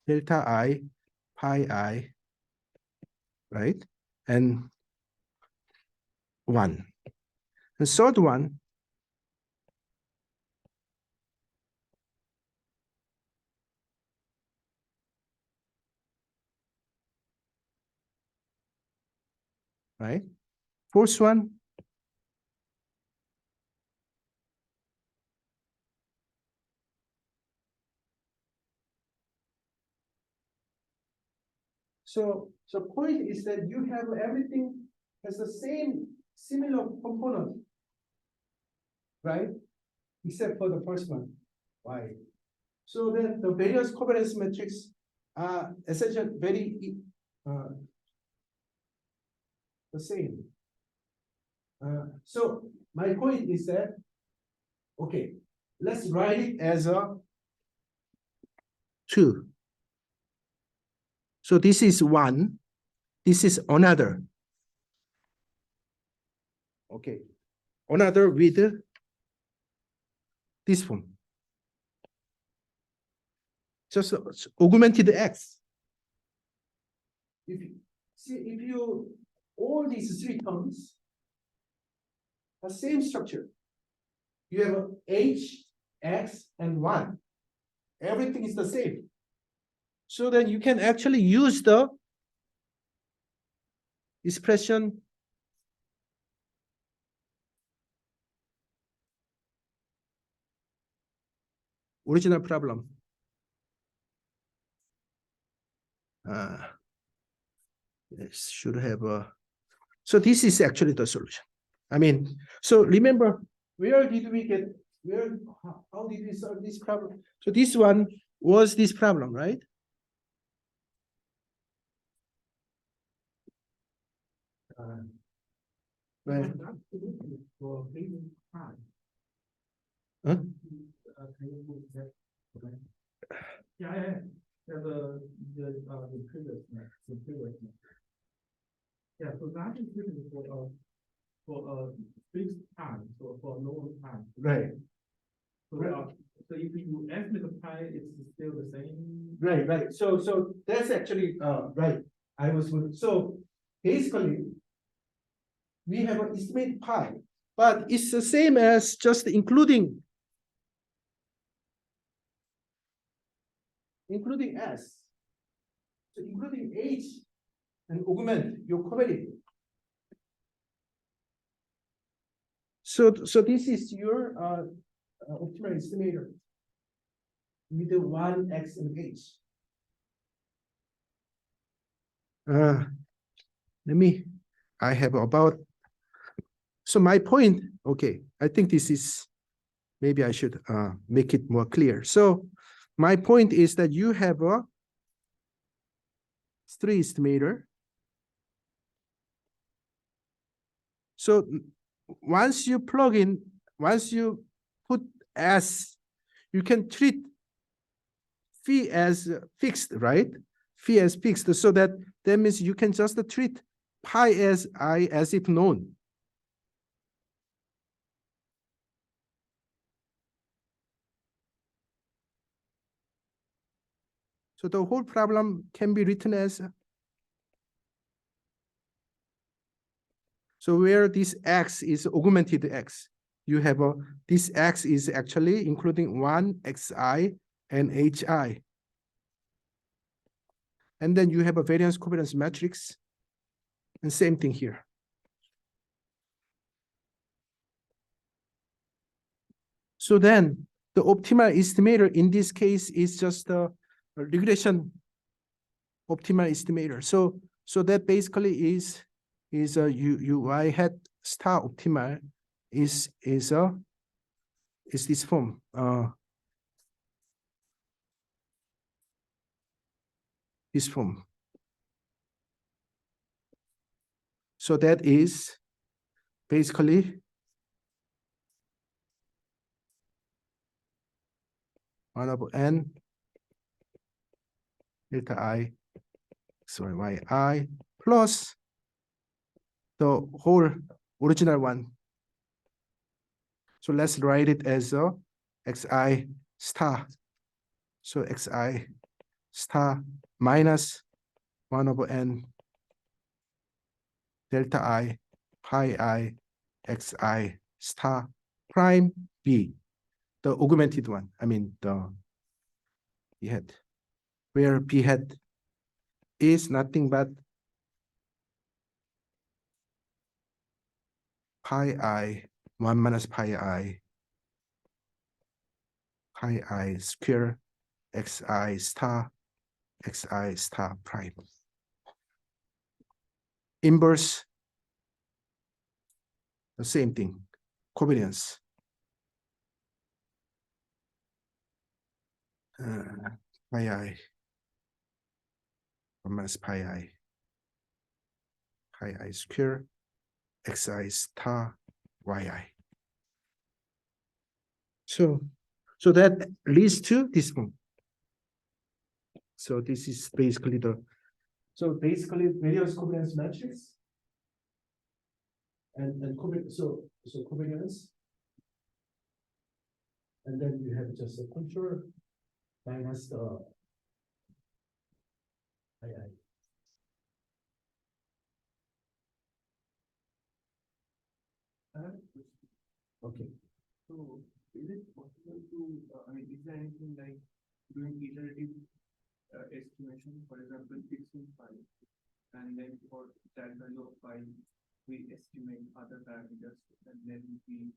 [SPEAKER 1] delta I pi I, right? And 1. The third one, right? Fourth one, so point is that you have everything has the same similar component, right? Except for the first one, y. So then the various covariance metrics are essentially very the same. So my point is that, okay, let's write it as a 2. So this is 1, this is another. Okay. Another with this form. Just augmented x. If you see, if you all these three terms, the same structure. You have h, x, and 1. Everything is the same. So then you can actually use the expression original problem. This should have a. So this is actually the solution. I mean, so remember, where did we get, how did we solve this problem? So this one was this problem, right? Right.
[SPEAKER 2] For reading time.
[SPEAKER 1] Huh?
[SPEAKER 2] Can you move that? Okay. Yeah, the previous one, the previous one. Yeah, so that is written for a fixed time, so for no time.
[SPEAKER 1] Right.
[SPEAKER 2] So, so if you estimate pi, it's still the same.
[SPEAKER 1] Right. So that's actually right. I was so basically we have an estimate pi, but it's the same as just including s. So including h and augment your covariance. So this is your optimal estimator with the 1, x, and h. I have about, so my point, okay, I think this is, maybe I should make it more clear. So my point is that you have a 3 estimator. So once you plug in, once you put s, you can treat phi as fixed, right? Phi as fixed, so that means you can just treat pi as I as if known. So the whole problem can be written as, so where this x is augmented x, you have a, this x is actually including 1 xi and hi. And then you have a variance covariance matrix, and same thing here. So then the optimal estimator in this case is just a regression optimal estimator. So that basically is a y hat star optimal is this form. This form. So that is basically 1 over n delta I, sorry, yi plus the whole original one. So let's write it as a xi star. So xi star minus 1 over n delta I pi I xi star prime b, the augmented one. I mean the b hat, where b hat is nothing but pi I 1 minus pi I square xi star prime. Inverse, the same thing, covariance. Pi I 1 minus pi I square xi star yi. So that leads to this one. So this is basically the, so basically variance covariance matrix and covariance. And then you have just a control minus the I. Okay.
[SPEAKER 4] So is it possible to, I mean, is there anything like doing iterative estimation, for example, fixing five, and then for that value of five, we estimate other parameters, and then we,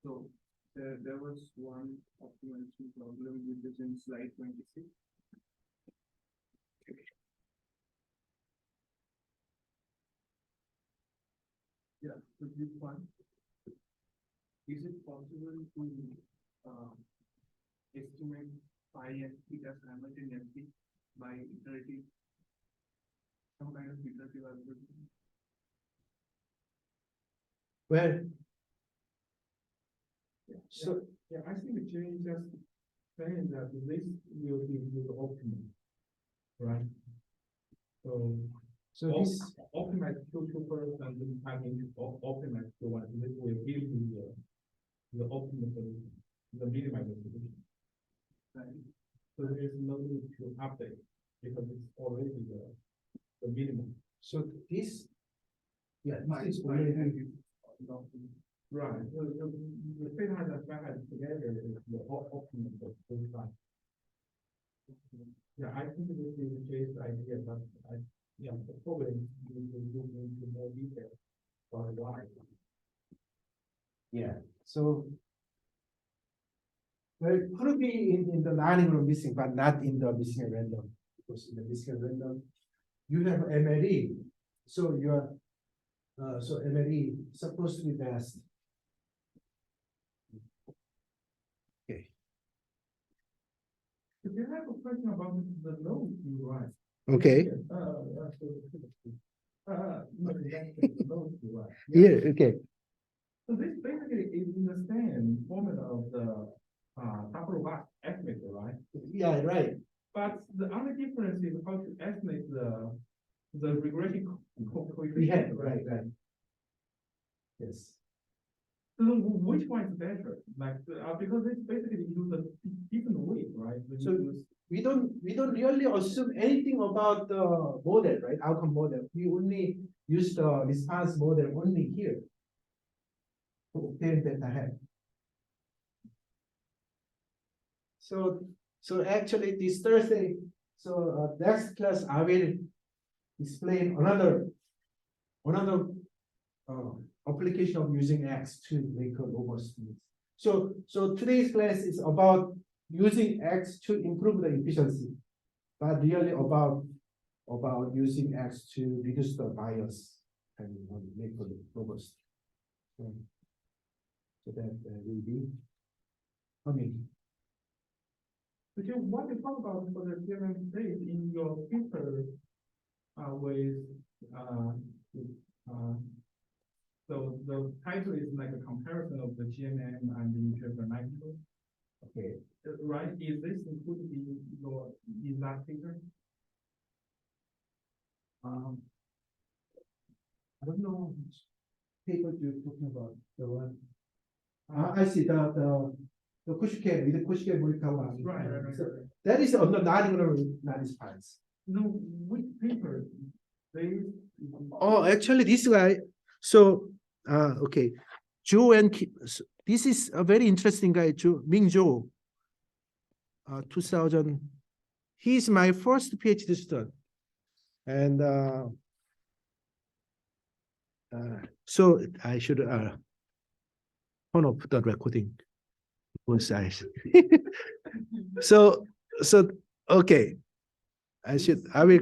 [SPEAKER 4] so there was one optimization problem which is in slide 26. Yeah, so this one, is it possible to estimate phi and theta simultaneously by iterative, some kind of iterative algorithm?
[SPEAKER 1] Well, so
[SPEAKER 2] Yeah, I think Jay just saying that this will be the optimum, right? So
[SPEAKER 1] so this
[SPEAKER 2] optimize Q2 first and then optimize Q1. This will give you the optimum solution, the minimized solution. Right? So there is no need to update because it's already the minimum.
[SPEAKER 1] so this this is
[SPEAKER 2] Right.
[SPEAKER 1] already
[SPEAKER 2] Right. So the theta and phi together is the optimum for this time. Yeah, I think this is Jay's idea, but probably we will look into more detail for why.
[SPEAKER 1] yeah. So well, it could be in the non-integral missing, but not in the missing at random. Because in the missing at random, you have MLE. So your so MLE supposed to be best. Okay.
[SPEAKER 2] If you have a question about the load you run.
[SPEAKER 1] Okay.
[SPEAKER 2] No, that's the load you run.
[SPEAKER 1] Yeah. Okay.
[SPEAKER 2] So this basically is in the same formula of the Taprobat estimator, right?
[SPEAKER 1] Yeah. Right.
[SPEAKER 2] But the only difference is how to estimate the regression coefficient.
[SPEAKER 1] Yeah. Right. Right. Yes.
[SPEAKER 2] So which one is better? Like because it's basically use a different way, right? When
[SPEAKER 1] So
[SPEAKER 2] you use,
[SPEAKER 1] we don't really assume anything about the model, right? Outcome model. We only use the response model only here to obtain data head. So actually this Thursday, so next class I will explain another application of using X to make a robust smooth. So today's class is about using X to improve the efficiency, but really about using X to reduce the bias and make it robust. So that will be coming.
[SPEAKER 2] but you what you talk about for the given state in your paper with so the title is like a comparison of the GMM and the interval magnitude.
[SPEAKER 1] Okay.
[SPEAKER 2] Right? Is this included in that figure?
[SPEAKER 1] I don't know which paper you're talking about. The one. I see the Kushke with the Kushke Morikawa.
[SPEAKER 2] Right.
[SPEAKER 1] So that is on the non-integral response.
[SPEAKER 2] No, which paper? They.
[SPEAKER 1] Oh, actually, this guy. So, okay, Joe and this is a very interesting guy, Joe Ming Zhou. 2000. He's my first PhD student, and so I should turn off the recording. Once I so okay, I will